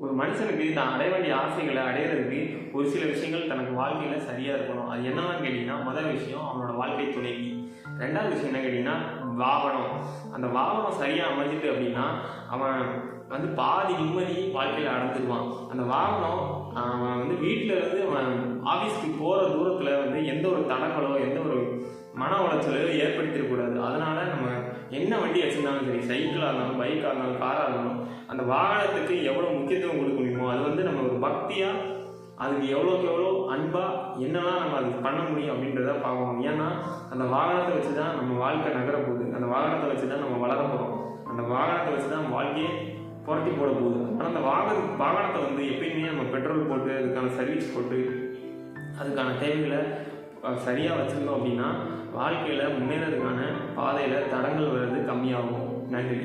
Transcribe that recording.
ஒரு மனுஷனுக்கு தான் அடைய வேண்டிய ஆசைகளை அடையிறதுக்கு ஒரு சில விஷயங்கள் தனக்கு வாழ்க்கையில் சரியாக இருக்கணும். அது என்னன்னு கேட்டிங்கன்னா, முதல் விஷயம் அவனோட வாழ்க்கை துணைவி. ரெண்டாவது விஷயம் என்ன கேட்டிங்கன்னா, வாகனம். அந்த வாகனம் சரியாக அமைஞ்சிட்டு அப்படின்னா அவன் பாதி நிம்மதி வாழ்க்கையில் அடைஞ்சிருவான். அந்த வாகனம் அவன் வீட்டில் இருந்து அவன் ஆஃபீஸ்க்கு போகிற தூரத்தில் எந்த ஒரு தடங்களோ எந்த ஒரு மன உளைச்சலோ ஏற்படுத்திடக்கூடாது. அதனால் நம்ம என்ன வண்டி வச்சுருந்தாலும் சரி, சைக்கிளாக இருந்தாலும் பைக்காக இருந்தாலும் காராக இருந்தாலும் அந்த வாகனத்துக்கு எவ்வளோ முக்கியத்துவம் கொடுக்க முடியுமோ அது நம்ம ஒரு பக்தியாக அதுக்கு எவ்வளோக்கு எவ்வளோ அன்பாக என்னெல்லாம் நம்ம அதுக்கு பண்ண முடியும் அப்படின்றத பார்க்கணும். ஏன்னா அந்த வாகனத்தை வச்சு தான் நம்ம வாழ்க்கை நகரப்போகுது. அந்த வாகனத்தை வச்சு தான் நம்ம வளர போகிறோம். அந்த வாகனத்தை வச்சு தான் வாழ்க்கையே புரட்டி போட போகுது. ஆனால் அந்த வாகனத்தை எப்பயுமே நம்ம பெட்ரோல் போட்டு அதுக்கான சர்வீஸ் போட்டு அதுக்கான தேவைகளை சரியாக வச்சுருந்தோம் அப்படின்னா வாழ்க்கையில் முன்னேறதுக்கான பாதையில் தடங்கள் வர்றது கம்மியாகும். நன்றி.